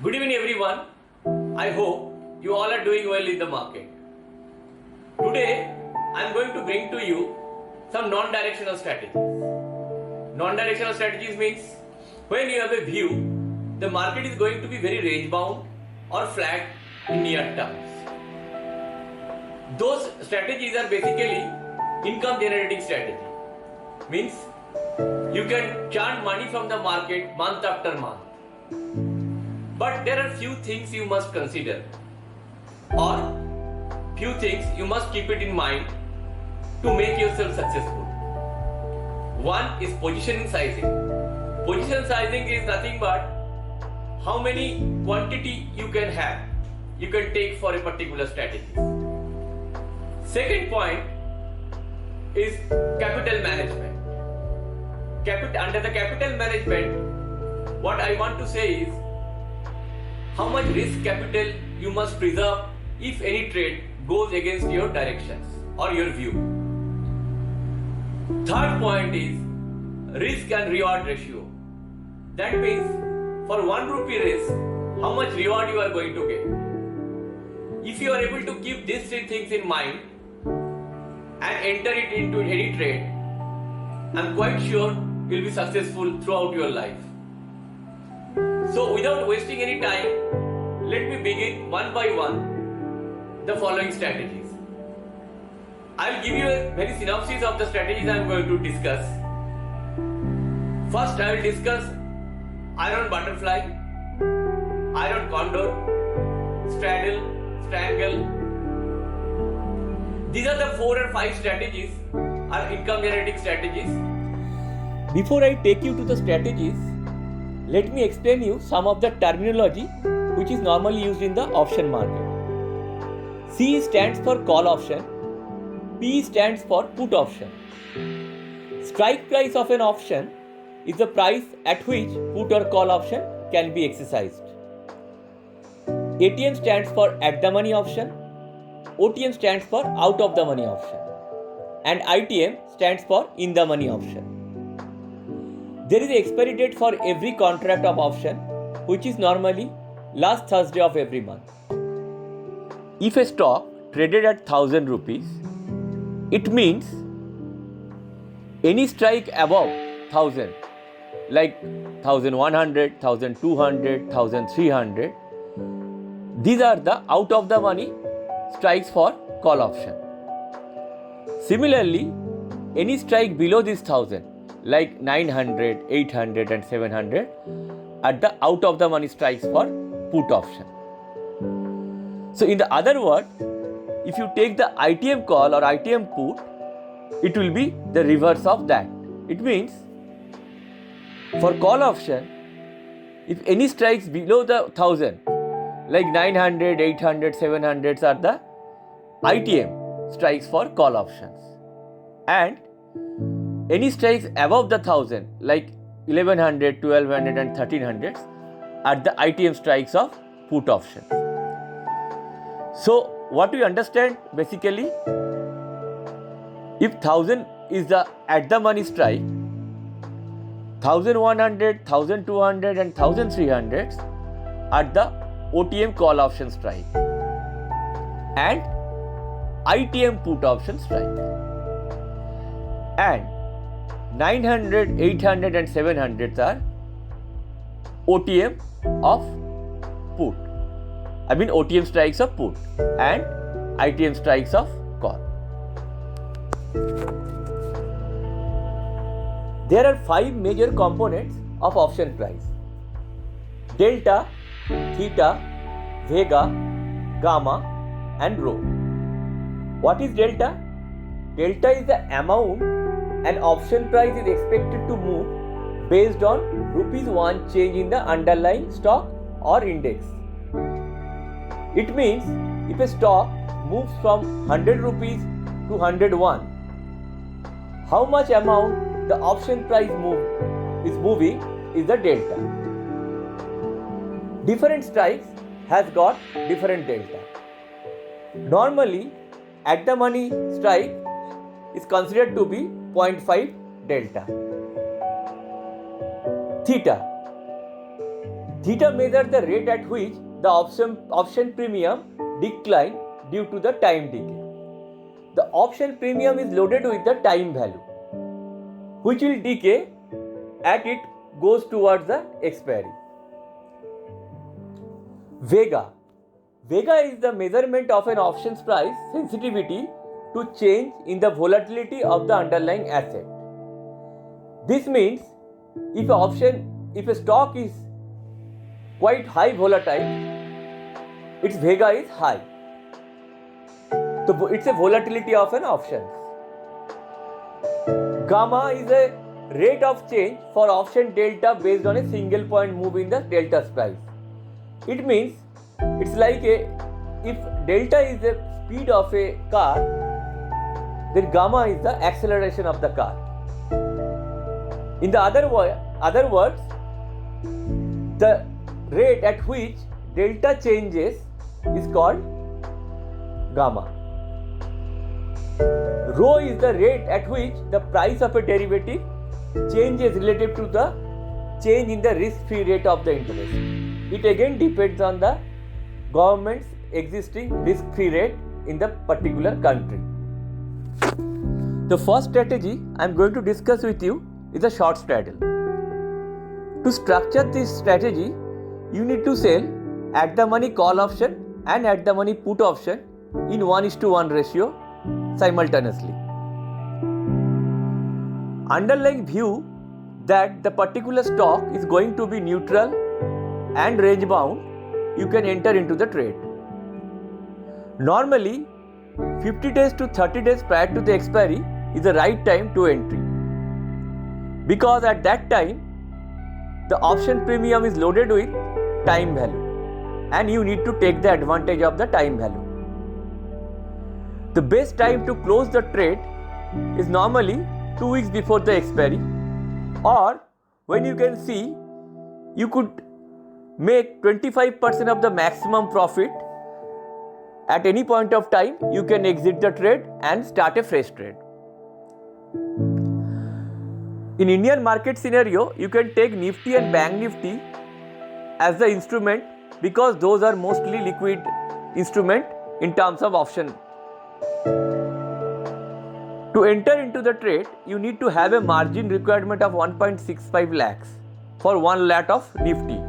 Good evening, everyone. I hope you all are doing well in the market. Today, I am going to bring to you some non-directional strategies. Non-directional strategies means when you have a view, the market is going to be very range-bound or flat in near terms. Those strategies are basically income-generating strategy. Means you can churn money from the market month after month. But there are few things you must consider, or few things you must keep it in mind to make yourself successful. One is position sizing. Position sizing is nothing but how many quantity you can have, you can take for a particular strategy. Second point is capital management. Under the capital management, what I want to say is how much risk capital you must preserve if any trade goes against your directions or your view. Third point is risk and reward ratio. That means for 1 rupee risk, how much reward you are going to get. If you are able to keep these three things in mind and enter it into any trade, I am quite sure you will be successful throughout your life. So without wasting any time, let me begin one by one the following strategies. I will give you a very synopsis of the strategies I am going to discuss. First, I will discuss iron butterfly, iron condor, straddle, strangle. These are the 4 or 5 strategies, are income generating strategies. Before I take you to the strategies, let me explain you some of the terminology which is normally used in the option market. C stands for call option, P stands for put option. Strike price of an option is the price at which put or call option can be exercised. ATM stands for at the money option, OTM stands for out of the money option, and ITM stands for in the money option. There is an expiry date for every contract of option, which is normally last Thursday of every month. If a stock traded at 1000 rupees, it means any strike above 1000, like 1100, 1200, 1300, these are the out of the money strikes for call option. Similarly, any strike below this 1000, like 900, 800 and 700 are the out of the money strikes for put option. So in the other word, if you take the ITM call or ITM put, it will be the reverse of that. It means for call option, if any strikes below the 1000, like 900, 800, 700 are the ITM strikes for call options, and any strikes above the 1000, like 1100, 1200 and 1300 are the ITM strikes of put options. So what we understand basically, if 1000 is the at the money strike, 1100, 1200 and 1300 are the OTM call option strike and ITM put option strike, and 900, 800 and 700 are OTM of put. I mean OTM strikes of put and ITM strikes of call. There are 5 major components of option price: delta, theta, vega, gamma and rho. What is delta? Delta is the amount an option price is expected to move based on ₹1 change in the underlying stock or index. It means if a stock moves from 100 rupees to 101, how much amount the option price is moving is the delta. Different strikes has got different delta. Normally, at the money strike is considered to be 0.5 delta. Theta. Theta measures the rate at which the option premium decline due to the time decay. The option premium is loaded with the time value, which will decay as it goes towards the expiry. Vega. Vega is the measurement of an option's price sensitivity to change in the volatility of the underlying asset. This means if a stock is quite high volatile, its Vega is high. So it's a volatility of an option. Gamma is a rate of change for option delta based on a single point move in the delta's price. It means it's like if delta is the speed of a car, then gamma is the acceleration of the car. In the other words, the rate at which delta changes is called gamma. Rho is the rate at which the price of a derivative changes relative to the change in the risk-free rate of the interest. It again depends on the government's existing risk-free rate in the particular country. The first strategy I am going to discuss with you is a short straddle. To structure this strategy, you need to sell at the money call option and at the money put option in 1:1 ratio simultaneously. Underlying view that the particular stock is going to be neutral and range bound, you can enter into the trade. Normally, 50 days to 30 days prior to the expiry is the right time to entry, because at that time the option premium is loaded with time value and you need to take the advantage of the time value. The best time to close the trade is normally 2 weeks before the expiry, or when you can see you could make 25% of the maximum profit. At any point of time, you can exit the trade and start a fresh trade. In Indian market scenario, you can take Nifty and Bank Nifty as the instrument because those are mostly liquid instrument in terms of option. To enter into the trade, you need to have a margin requirement of 1.65 lakhs for 1 lakh of Nifty,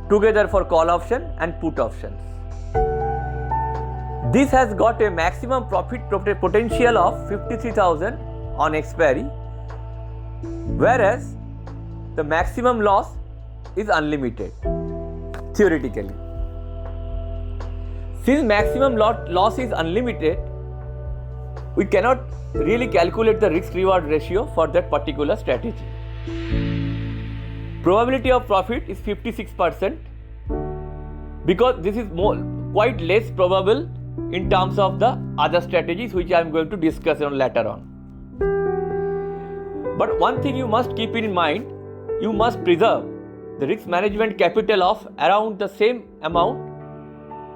together for call option and put options. This has got a maximum profit potential of 53,000 on expiry, whereas the maximum loss is unlimited, theoretically. Since maximum loss is unlimited, we cannot really calculate the risk-reward ratio for that particular strategy. Probability of profit is 56% because this is quite less probable in terms of the other strategies which I am going to discuss on later on. But one thing you must keep in mind, you must preserve the risk management capital of around the same amount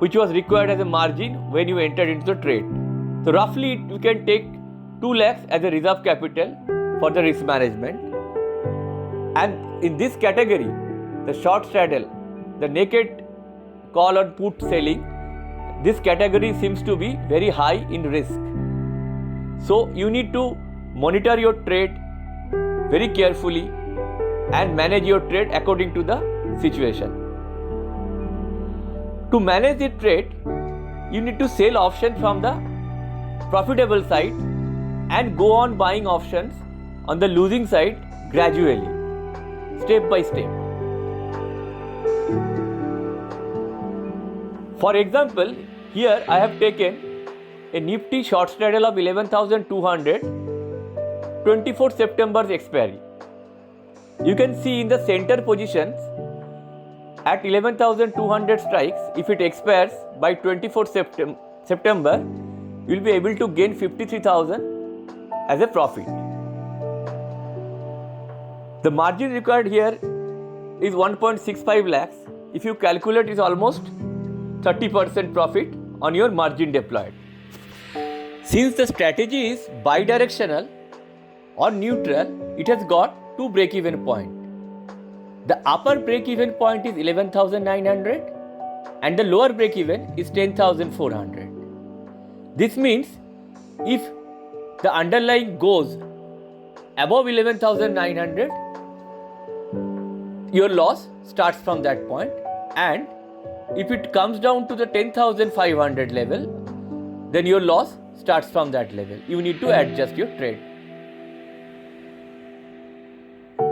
which was required as a margin when you entered into the trade. So roughly you can take 2 lakhs as a reserve capital for the risk management. And in this category, the short straddle, the naked call or put selling, this category seems to be very high in risk. So you need to monitor your trade very carefully and manage your trade according to the situation. To manage the trade, you need to sell options from the profitable side and go on buying options on the losing side gradually, step by step. For example, here I have taken a Nifty short straddle of 11,200, 24th September's expiry. You can see in the center positions at 11,200 strikes, if it expires by 24th September, you will be able to gain 53,000 as a profit. The margin required here is 1.65 lakhs. If you calculate, it's almost 30% profit on your margin deployed. Since the strategy is bidirectional or neutral, it has got 2 break-even points. The upper break-even point is 11,900 and the lower break-even is 10,400. This means if the underlying goes above 11,900, your loss starts from that point, and if it comes down to the 10,500 level, then your loss starts from that level. You need to adjust your trade.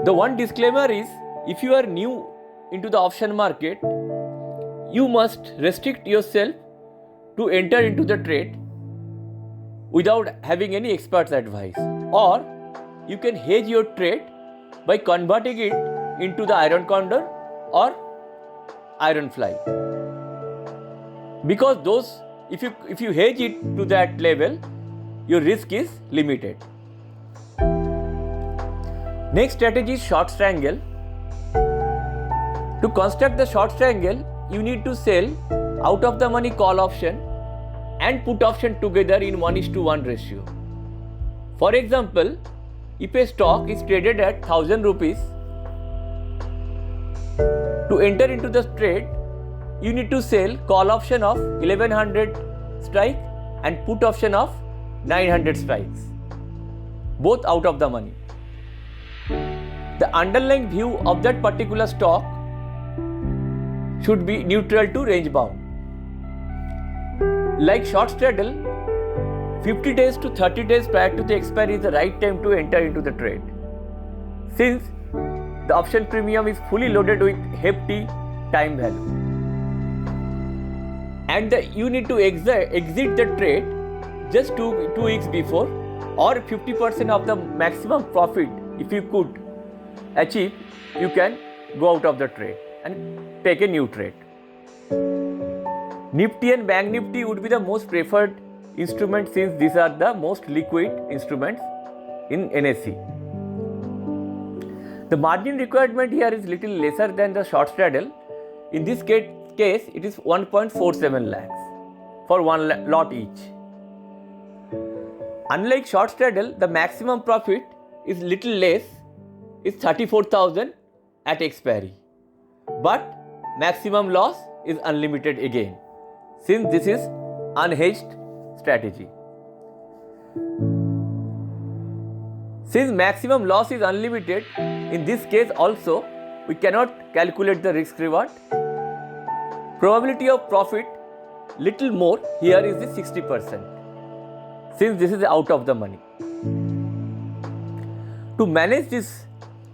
The one disclaimer is, if you are new into the option market, you must restrict yourself to enter into the trade without having any expert's advice, or you can hedge your trade by converting it into the iron condor or iron fly, because those, if you hedge it to that level, your risk is limited. Next strategy is short strangle. To construct the short strangle, you need to sell out of the money call option and put option together in 1:1 ratio. For example, if a stock is traded at 1000 rupees, to enter into the trade, you need to sell call option of 1100 strike and put option of 900 strikes, both out of the money. The underlying view of that particular stock should be neutral to range bound. Like short straddle, 50 days to 30 days prior to the expiry is the right time to enter into the trade, since the option premium is fully loaded with hefty time value, and you need to exit the trade just two weeks before, or 50% of the maximum profit if you could achieve, you can go out of the trade and take a new trade. Nifty and Bank Nifty would be the most preferred instrument, since these are the most liquid instruments in NSE. The margin requirement here is little lesser than the short straddle. In this case it is 1.47 lakhs for one lot each. Unlike short straddle, the maximum profit is little less, is 34,000 at expiry, but maximum loss is unlimited again, since this is unhedged strategy. Since maximum loss is unlimited, in this case also we cannot calculate the risk reward. Probability of profit little more here is the 60%, since this is out of the money. To manage this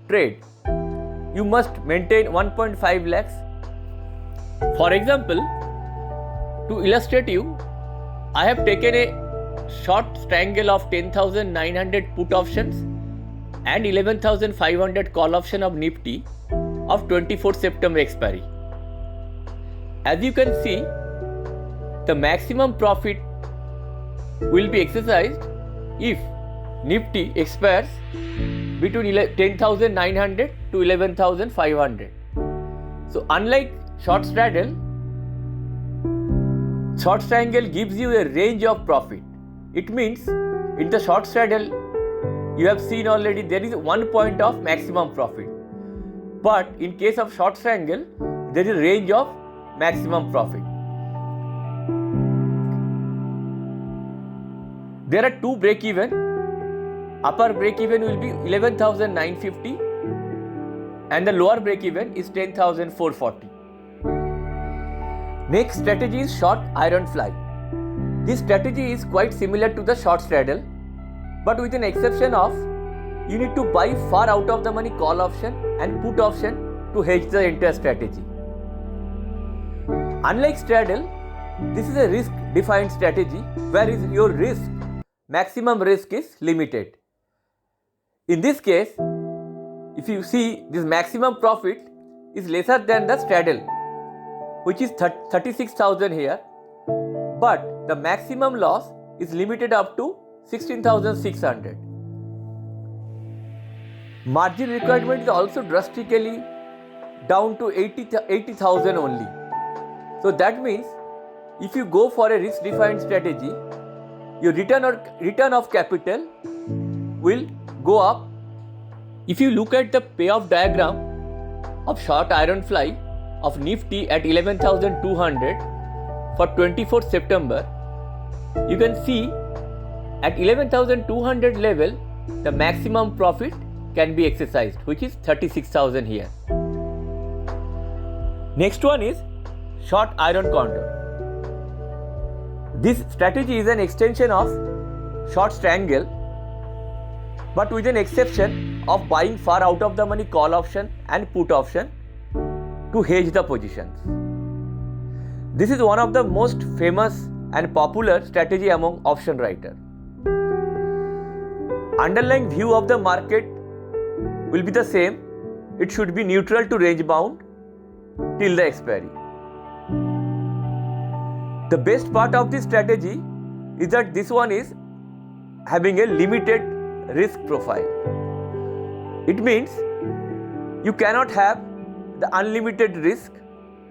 trade, you must maintain 1.5 lakhs. For example, to illustrate you, I have taken a short strangle of 10,900 put options and 11,500 call option of Nifty of 24th September expiry. As you can see, the maximum profit will be exercised if Nifty expires between 10,900 to 11,500. So unlike short straddle, short strangle gives you a range of profit. It means in the short straddle, you have seen already there is 1 point of maximum profit, but in case of short strangle, there is a range of maximum profit. There are two break even. Upper break even will be 11,950 and the lower break even is 10,440. Next strategy is short iron fly. This strategy is quite similar to the short straddle, but with an exception of you need to buy far out of the money call option and put option to hedge the entire strategy. Unlike straddle, this is a risk defined strategy where your maximum risk is limited. In this case, if you see, this maximum profit is lesser than the straddle, which is 36,000 here, but the maximum loss is limited up to 16,600. Margin requirement is also drastically down to 80,000 only. So that means if you go for a risk defined strategy, your return of capital will go up. If you look at the payoff diagram, of short iron fly of Nifty at 11,200 for 24th September, you can see at 11,200 level the maximum profit can be exercised, which is 36,000 here. Next one is short iron condor. This strategy is an extension of short strangle, but with an exception of buying far out of the money call option and put option to hedge the positions. This is one of the most famous and popular strategy among option writers. Underlying view of the market will be the same. It should be neutral to range bound till the expiry. The best part of this strategy is that this one is having a limited risk profile. It means you cannot have the unlimited risk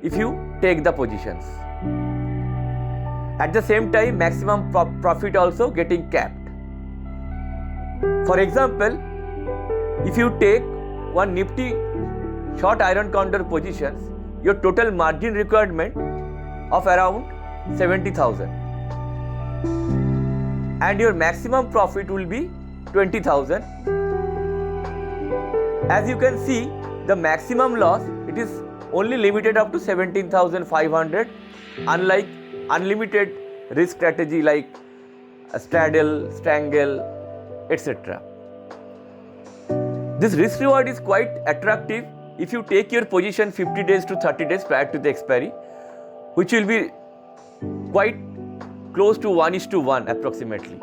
if you take the positions. At the same time, maximum profit also getting capped. For example, if you take one Nifty short iron condor positions, your total margin requirement of around 70,000 and your maximum profit will be 20,000. As you can see, the maximum loss, it is only limited up to 17,500, unlike unlimited risk strategy like a straddle, strangle, etc. This risk reward is quite attractive if you take your position 50 days to 30 days prior to the expiry, which will be quite close to 1:1 approximately.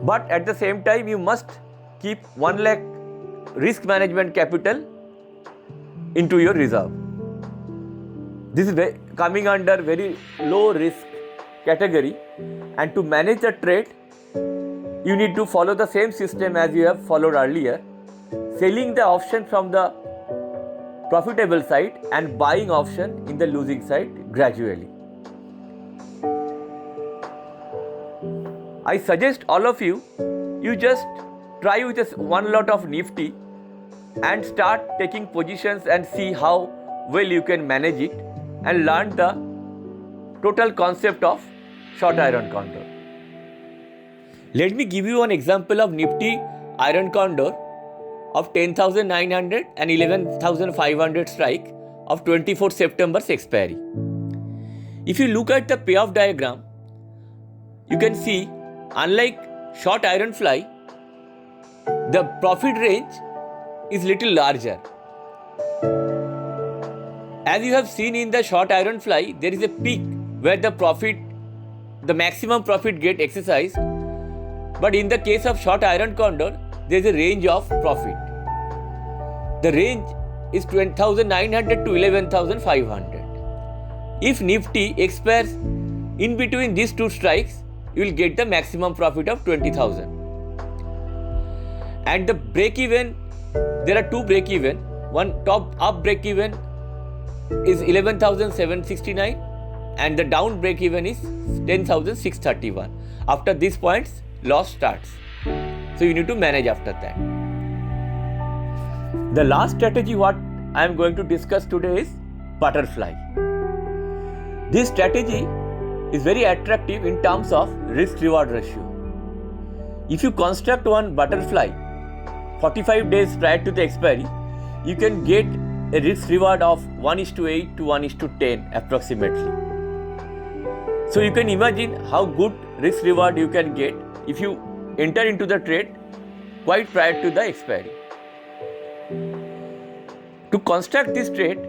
But at the same time, you must keep 1 lakh risk management capital into your reserve. This is coming under very low risk category, and to manage the trade, you need to follow the same system as you have followed earlier, selling the option from the profitable side and buying option in the losing side gradually. I suggest all of you just try with one lot of Nifty and start taking positions and see how well you can manage it and learn the total concept of short iron condor. Let me give you an example of Nifty iron condor of 10,900 and 11,500 strike of 24th September's expiry. If you look at the payoff diagram, you can see, unlike short iron fly, the profit range is little larger. As you have seen in the short iron fly, there is a peak where the maximum profit get exercised. But in the case of short iron condor, there is a range of profit. The range is 20,900 to 11,500. If Nifty expires in between these two strikes, you will get the maximum profit of 20,000. And the break even, there are two break even. One top up break even is 11,769 and the down break even is 10,631. After these points, loss starts. So you need to manage after that. The last strategy what I am going to discuss today is butterfly. This strategy is very attractive in terms of risk reward ratio. If you construct one butterfly 45 days prior to the expiry, you can get a risk reward of 1:8 to 1:10 approximately. So you can imagine how good risk reward you can get if you enter into the trade quite prior to the expiry. To construct this trade,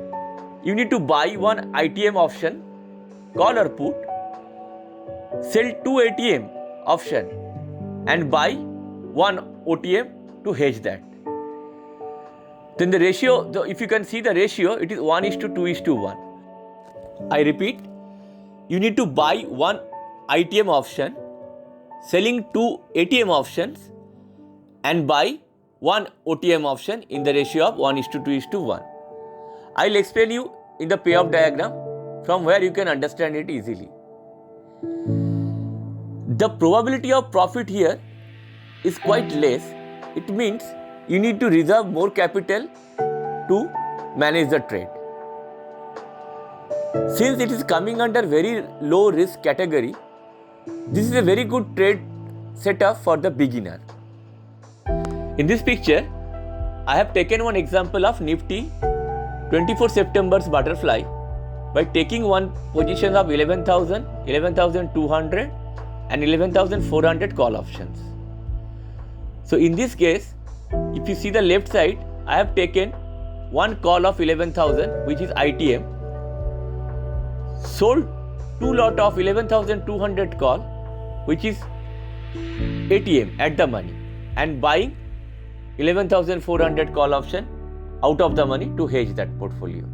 you need to buy one ITM option, call or put, sell two ATM option and buy one OTM to hedge that. Then the ratio, if you can see the ratio, it is 1:2:1. I repeat, you need to buy one ITM option, selling two ATM options and buy one OTM option in the ratio of 1:2:1. I'll explain you in the payoff diagram from where you can understand it easily. The probability of profit here is quite less. It means you need to reserve more capital to manage the trade. Since it is coming under very low risk category, this is a very good trade setup for the beginner. In this picture, I have taken one example of Nifty 24 September's butterfly by taking one position of 11,000, 11,200 and 11,400 call options. So in this case, if you see the left side, I have taken one call of 11,000 which is ITM, sold two lot of 11,200 call which is ATM at the money, and buying 11,400 call option out of the money to hedge that portfolio.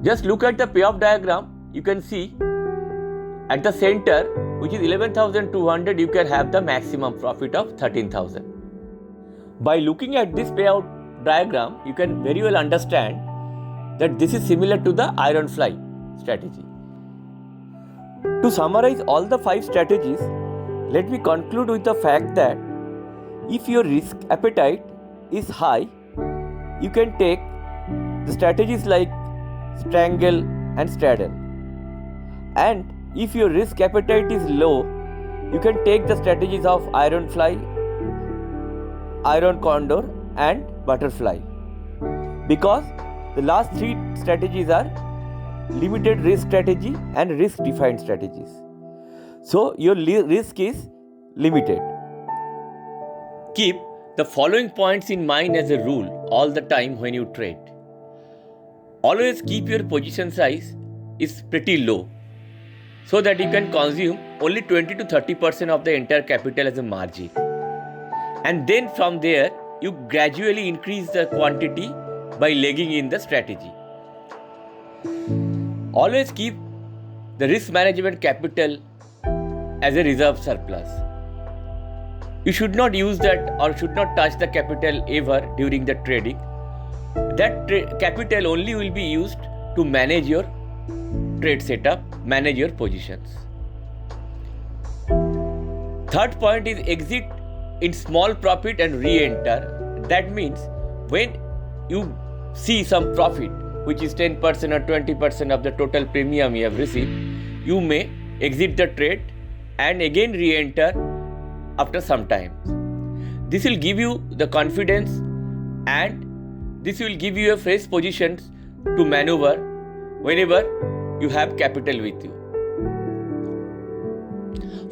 Just look at the payoff diagram. You can see at the center, which is 11,200, you can have the maximum profit of 13,000. By looking at this payout diagram, you can very well understand that this is similar to the iron fly strategy. To summarize all the 5 strategies, let me conclude with the fact that if your risk appetite is high, you can take the strategies like strangle and straddle. And if your risk appetite is low, you can take the strategies of iron fly, iron condor and butterfly. Because the last 3 strategies are limited risk strategy and risk defined strategies. So your risk is limited. Keep the following points in mind as a rule all the time when you trade. Always keep your position size is pretty low so that you can consume only 20 to 30% of the entire capital as a margin. And then from there, you gradually increase the quantity by legging in the strategy. Always keep the risk management capital as a reserve surplus. You should not use that or should not touch the capital ever during the trading. That capital only will be used to manage your trade setup, manage your positions. Third point is exit in small profit and re-enter. That means when you see some profit, which is 10% or 20% of the total premium you have received, you may exit the trade and again re-enter after some time. This will give you the confidence and this will give you a fresh position to maneuver whenever you have capital with you.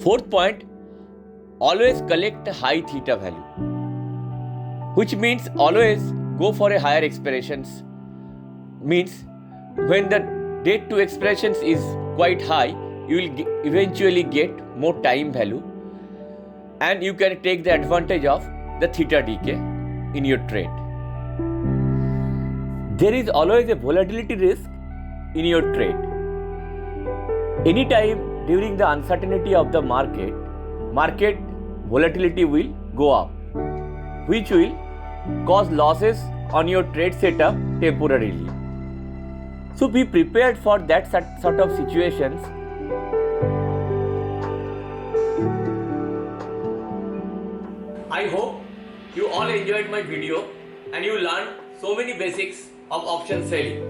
Fourth point, always collect a high theta value, which means always go for a higher expirations. Means when the date to expirations is quite high, you will eventually get more time value and you can take the advantage of the theta decay in your trade. There is always a volatility risk in your trade. Anytime during the uncertainty of the market volatility will go up, which will cause losses on your trade setup temporarily. So be prepared for that sort of situations. I hope you all enjoyed my video and you learned so many basics of option selling.